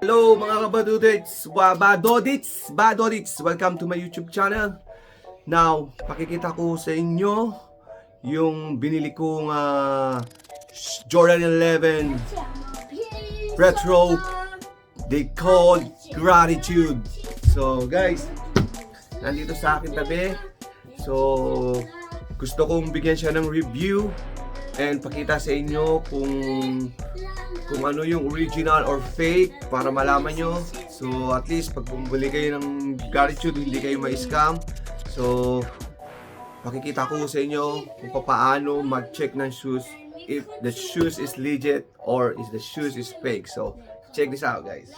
Hello mga Badodits! Welcome to my YouTube channel. Now, pakikita ko sa inyo yung binili kong Jordan 11 Retro. They called Gratitude. So guys, nandito sa akin tabi. So, gusto kong bigyan siya ng review and pakita sa inyo kung ano yung original or fake para malaman nyo. So at least pag bumili kayo ng Gratitude, hindi kayo ma-scam. So pakikita ko sa inyo kung paano mag-check ng shoes if the shoes is legit or if the shoes is fake. So check this out guys.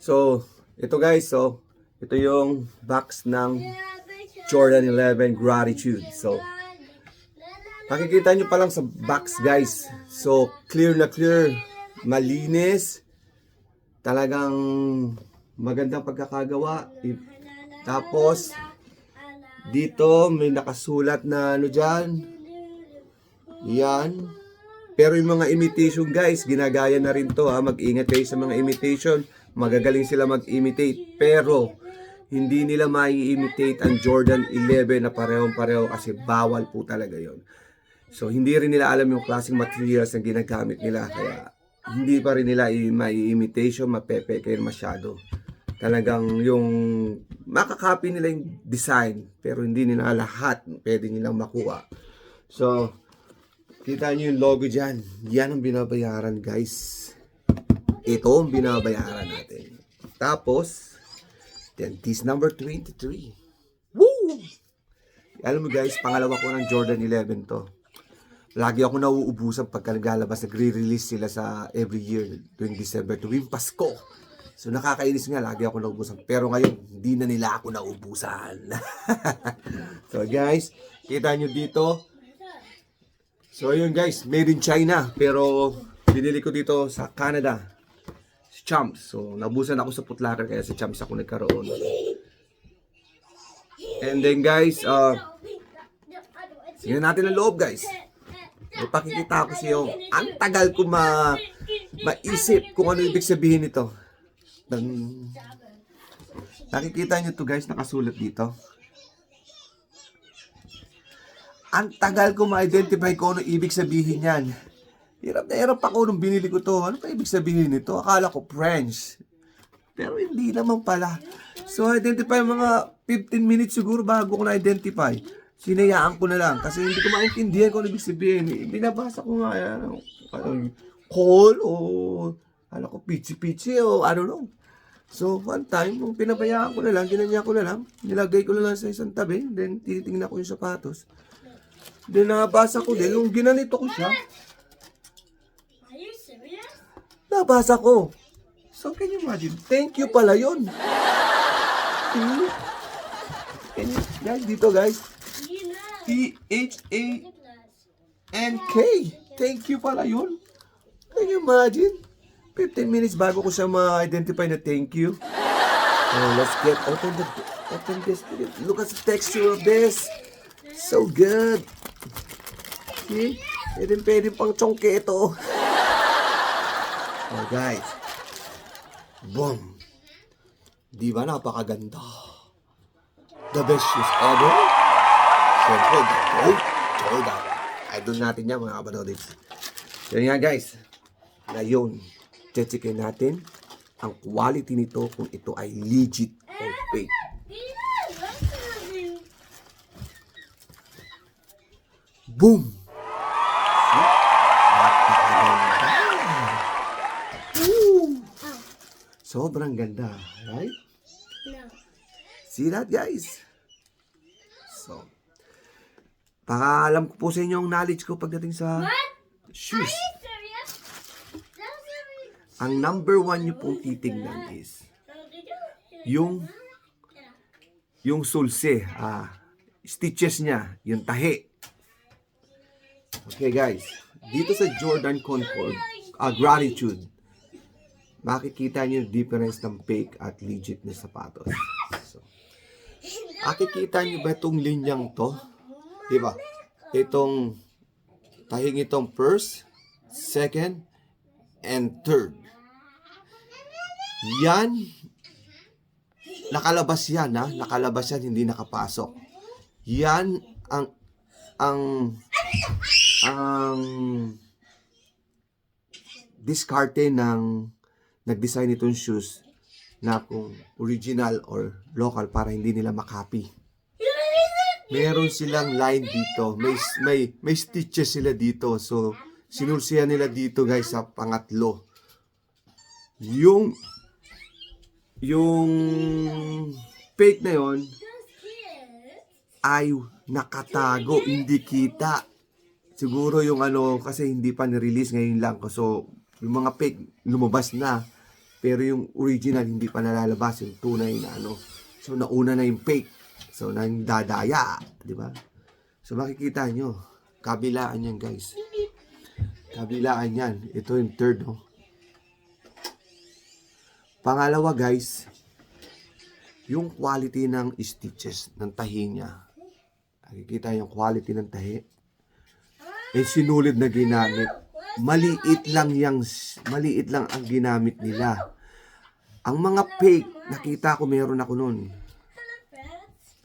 So ito guys, so ito yung box ng Jordan 11 Gratitude. So makikita nyo pa lang sa box guys. So clear na clear, malinis, talagang magandang pagkakagawa. Tapos dito may nakasulat na ano dyan, yan. Pero yung mga imitation guys, ginagaya na rin to ha. Mag-ingat kayo sa mga imitation, magagaling sila mag-imitate, pero hindi nila mai-imitate ang Jordan 11 na parehong-pareho kasi bawal po talaga yon. So, hindi rin nila alam yung klaseng materials na ginagamit nila. Kaya, hindi pa rin nila mai-imitation, mapepeke masyado. Talagang yung makakopy nila yung design, pero hindi nila lahat pwede nilang makuha. So, kita nyo yung logo dyan. Yan ang binabayaran, guys. Ito ang binabayaran natin. Tapos, then this number 23. Woo! Alam mo guys, pangalawa ko ng Jordan 11 to. Lagi ako nauubusan pagka naglalabas, nagre-release sila sa every year tuwing December, tuwing Pasko. So nakakainis nga, lagi ako nauubusan. Pero ngayon, hindi na nila ako nauubusan. So guys, kita nyo dito. So yun guys, made in China. Pero binili ko dito sa Canada. Si Champs. So naubusan ako sa Foot Locker kaya si Champs ako nagkaroon. And then guys, tingnan natin ang loob guys. Ipakikita ko sa iyo. Ang tagal ko maisip kung ano ibig sabihin nito. Nakikita nyo to guys, nakasulat dito. Ang tagal ko ma-identify kung ano ibig sabihin yan. Hirap na hirap ako nung binili ko to. Ano pa ibig sabihin nito? Akala ko French. Pero hindi naman pala. So identify mga 15 minutes siguro bago ko na-identify. Sinayaan ko na lang kasi hindi ko maintindihan kung ano ibig sabihin. Binabasa ko nga yan. Call o ano ko, pichi-pichi o I don't know. So one time, nung pinabayaan ko na lang, ginanya ko na lang, nilagay ko na lang sa isang tabi, then tinitingnan ko yung sapatos. Then nabasa ko din, nung ginanito ko siya, nabasa ko. So can you imagine? Thank you pala yun. Guys, dito guys. THANK. Thank you pala yun. Can you imagine? 15 minutes bago ko siya ma-identify na thank you. So let's open this. Look at the texture of this. So good. See? Pwede pang chongke ito. Oh guys. Boom. Di ba napakaganda? The best shoes ever. Siyempre, Jordan. Idol natin yan mga kabadodits. Yan nga guys. Ngayon, checkin natin ang quality nito kung ito ay legit or fake. Boom! Sobrang ganda, right? See that guys? So, pakaalam ko po sa inyo ang knowledge ko pagdating sa shoes. Ang number one nyo pong titignan is yung sulse, stitches niya, yung tahi. Okay guys, dito sa Jordan Concord, Gratitude, makikita nyo yung difference ng fake at legit na sapatos. So, makikita nyo ba itong linyang to? Diba? Itong tahing itong first, second, and third. Yan, nakalabas yan ha. Nakalabas yan, hindi nakapasok. Yan ang diskarte ng nag-design itong shoes na kung original or local para hindi nila makopy. Meron silang line dito. May stitches sila dito. So, sinulsihan nila dito guys sa pangatlo. Yung fake na yon ay nakatago, hindi kita. Siguro yung kasi hindi pa ni-release ngayon lang. So, yung mga fake lumabas na. Pero yung original hindi pa nalalabas, yung tunay na So, nauna na yung fake. So, nang dadaya, di ba? So, makikita nyo, kabilaan yan, guys. Kabilaan yan. Ito yung third, no? Pangalawa, guys, yung quality ng stitches, ng tahi niya. Nakikita yung quality ng tahi. Sinulid na ginamit. Maliit lang ang ginamit nila. Ang mga fake, nakita ko meron ako nun.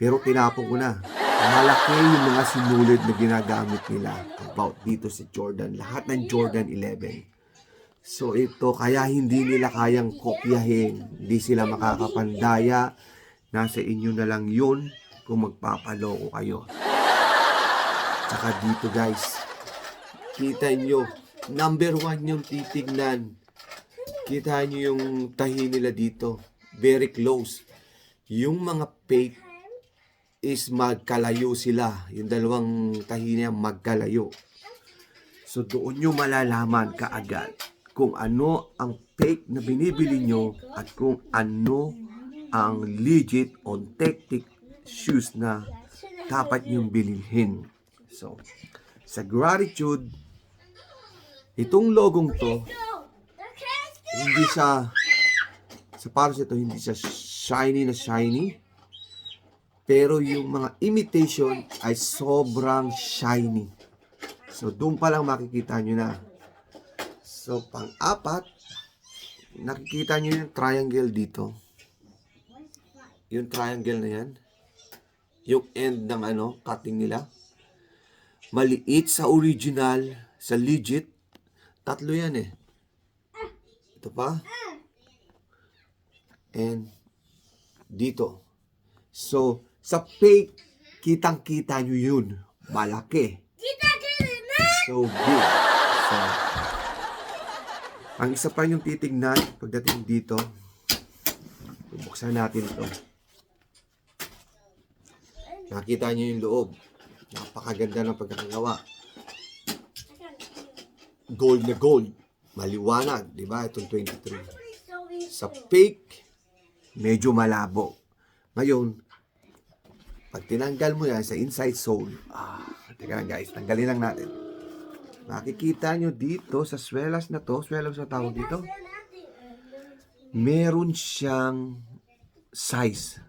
Pero tinapon ko na. Malaki yung mga sinulid na ginagamit nila about dito si Jordan. Lahat ng Jordan 11. So ito, kaya hindi nila kayang kopyahin. Hindi sila makakapandaya. Nasa inyo na lang yun kung magpapaloko kayo. Tsaka dito guys, kita nyo, number 1 yung titignan. Kita nyo yung tahi nila dito. Very close. Yung mga fake is magkalayo sila. Yung dalawang tahi niya magkalayo. So doon nyo malalaman kaagad kung ano ang fake na binibili nyo at kung ano ang legit authentic shoes na dapat nyong bilhin. So, sa Gratitude, itong logong to, hindi siya, sa paros ito, hindi siya shiny na shiny. Pero yung mga imitation ay sobrang shiny. So, doon pa lang makikita nyo na. So, pang-apat, nakikita nyo yung triangle dito. Yung triangle na yan. Yung end ng cutting nila. Maliit sa original, sa legit. Tatlo yan eh. Ito pa. And dito. So, sa fake, kitang-kita nyo yun. Malaki. So big. So, ang isa pa yung titignan pagdating dito. Bubuksan natin ito. Nakita nyo yung loob. Napakaganda ng pagkakagawa. Gold na gold. Maliwanag. Diba? Itong 23. Sa fake, medyo malabo. Ngayon, pag tinanggal mo yan sa inside sole, teka lang guys, tanggalin lang natin. Makikita nyo dito sa swelas na to, swelas na tawag dito, meron siyang size.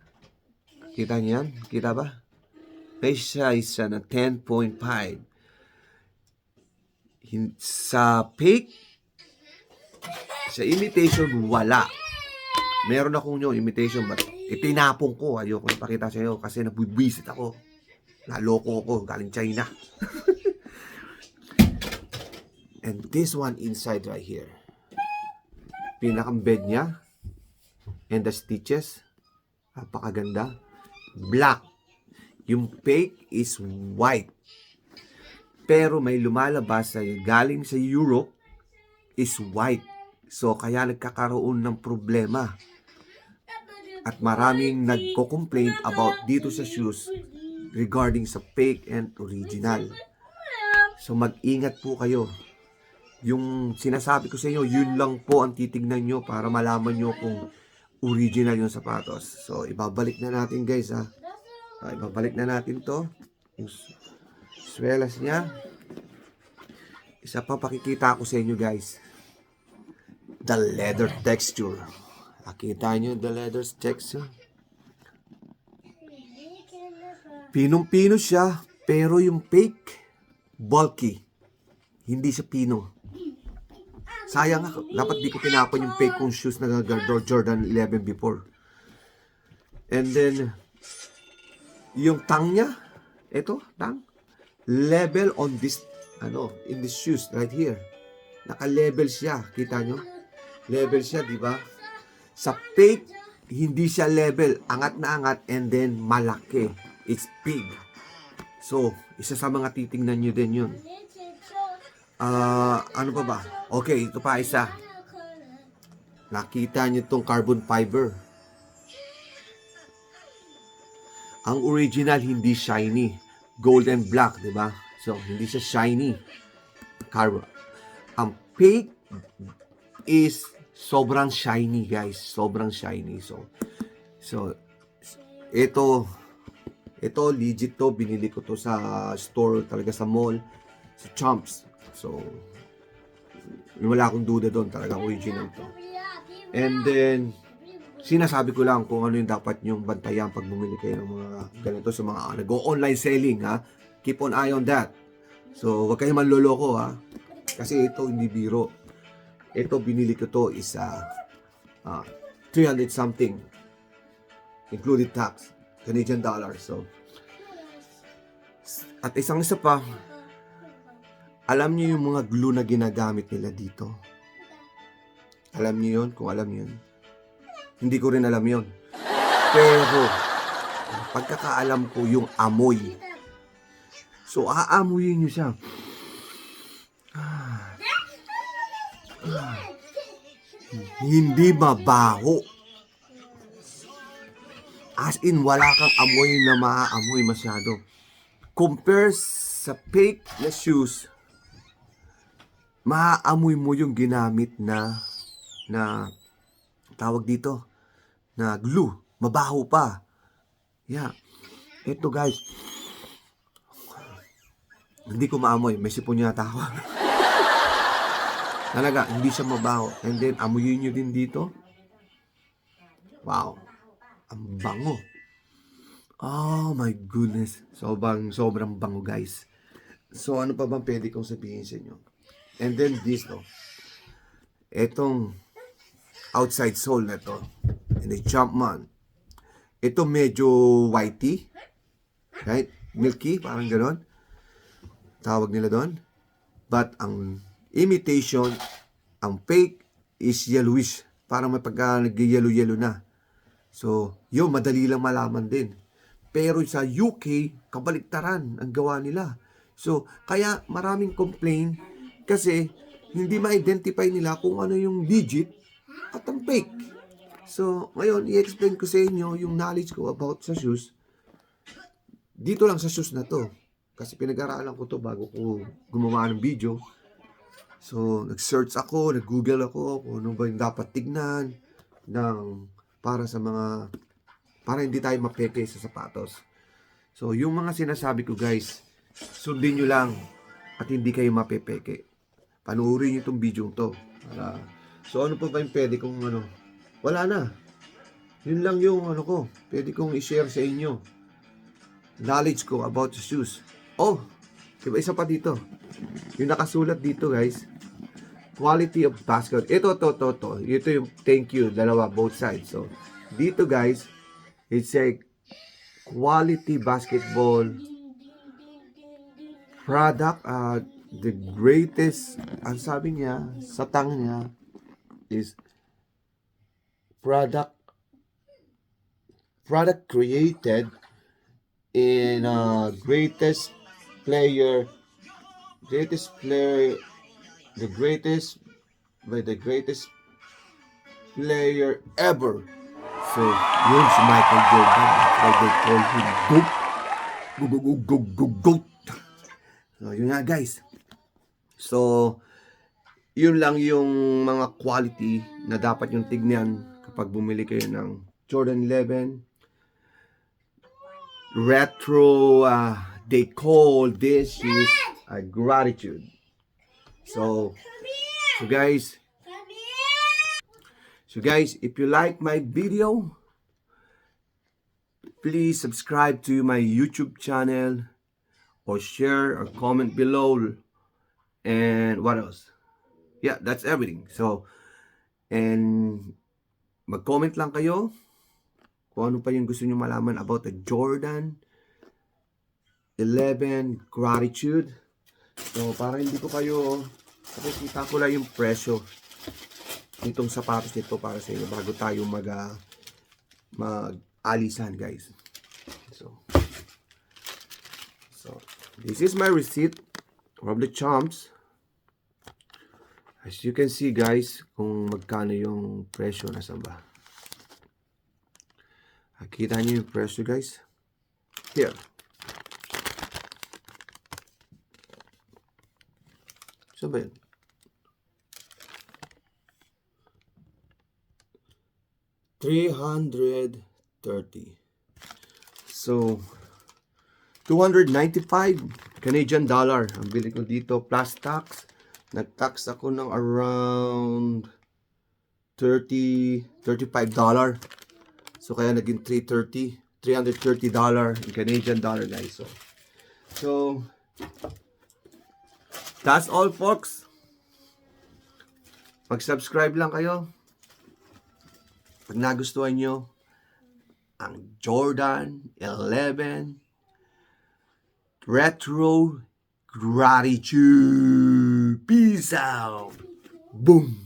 Kita nyo yan? Kita ba? May size siya na 10.5. Sa fake, sa imitation, wala. Meron akong yung imitation, but itinapon ko. Ayoko ipakita sa iyo kasi nabwisit ako. Naloko ako, galing China. And this one inside right here. Pinakang bed niya. And the stitches. Napakaganda. Black. Yung fake is white. Pero may lumalabas sa galing sa Europe is white. So kaya nagkakaroon ng problema. At maraming nagko-complain about dito sa shoes regarding sa fake and original. So mag-ingat po kayo. Yung sinasabi ko sa inyo, yun lang po ang titignan nyo para malaman nyo kung original yung sapatos. So ibabalik na natin guys ha. Ibabalik na natin to. Yung swelas niya. Isa pa pakikita ko sa inyo guys. The leather texture. Nakita nyo the leather texture? Pinong-pino siya, pero yung fake, bulky. Hindi siya pino. Sayang nga, dapat di ko tinapon yung fake kong shoes na Jordan 11 before. And then, yung tang niya, ito, tang, level on this, in this shoes right here. Naka-level siya, kita nyo? Level siya, di ba? Sa fake, hindi siya level, angat na angat, and then malaki. It's big. So, isa sa mga titingnan nyo din yun. Ano pa ba? Okay, ito pa isa. Nakita nyo itong carbon fiber. Ang original hindi shiny. Gold and black, di ba? So, hindi siya shiny. Carbon. Ang fake is sobrang shiny, guys. Sobrang shiny. So ito legit to. Binili ko to sa store talaga sa mall. Sa Chomps. So, wala akong duda doon. Talaga original to. And then, sinasabi ko lang kung ano yung dapat nyong bantayan pag bumili kayo ng mga ganito sa mga nag-online selling, ha. Keep on eye on that. So, wag kayo manloloko, ha. Kasi ito hindi biro. Ito binili ko to is 300 something included tax, Canadian dollar. So, at isang isa pa, alam niyo yung mga glue na ginagamit nila dito? Alam niyo yun? Kung alam niyo yun. Hindi ko rin alam yun. Pero, pagkakaalam ko yung amoy. So, aamuyin niyo siya. Hindi mabaho. As in, wala kang amoy na maaamoy masyado. Compare sa fake na shoes, maaamoy mo yung ginamit na tawag dito, na glue. Mabaho pa. Yeah. Ito guys, hindi ko maamoy. May sipon yata ako. Talaga, hindi siya mabaho. And then, amuyin nyo din dito. Wow. Ang bango. Oh my goodness. Sobrang bango, guys. So, ano pa bang pwede kong sabihin sa inyo? And then, this, no. Etong outside sole na to. And the Jumpman. Ito medyo whitey. Right? Milky, parang gano'n. Tawag nila doon. But, ang imitation, ang fake is yellowish. Parang may pagka nag-yellow-yellow na. So, yun, madali lang malaman din. Pero sa UK, kabaliktaran ang gawa nila. So, kaya maraming complain kasi hindi ma-identify nila kung ano yung legit at ang fake. So, ngayon, i-explain ko sa inyo yung knowledge ko about sa shoes. Dito lang sa shoes na to. Kasi pinag-aralan ko to bago ko gumawa ng video. So, nag-search ako, nag-google ako kung ano ba yung dapat tignan para hindi tayo mapeke sa sapatos. So, yung mga sinasabi ko guys, sundin nyo lang at hindi kayo mapepeke. Panuorin nyo itong video to. So, ano pa ba yung pwede kong wala na. Yun lang yung ko, pwede kong i-share sa inyo. Knowledge ko about the shoes. Oh, diba isa pa dito. Yung nakasulat dito guys, quality of basket. Ito. Ito yung thank you. Dalawa, both sides. So, dito guys, it's a quality basketball product. The greatest, ang sabi niya, sa tang niya, is product created in greatest player ever. So, yun si Michael Jordan. That's why they call him GOAT. So, yun nga guys. So, yun lang yung mga quality na dapat yung tignan kapag bumili kayo ng Jordan 11. Retro, they call this is gratitude. So guys, if you like my video, please subscribe to my YouTube channel or share or comment below. And what else? yeah, that's everything. So, and mag-comment lang kayo kung ano pa yung gusto nyo malaman about the Jordan 11 Gratitude. So, para hindi ko kayo, nakikita ko lang yung presyo nitong sapatos nito para sa inyo bago tayo mag-alisan, guys. So, this is my receipt from the Chomps. As you can see, guys, kung magkano yung presyo, nasa ba? Kita niyo yung presyo, guys? Here. So ba yun? $330. So, 295 Canadian dollar. Ang bili ko dito plus tax. Nag-tax ako ng around $35. So, kaya naging $330 in Canadian dollar, guys. So, that's all, folks. Mag-subscribe lang kayo. Pag nagustuhan nyo ang Jordan 11 Retro Gratitude. Peace out. Boom.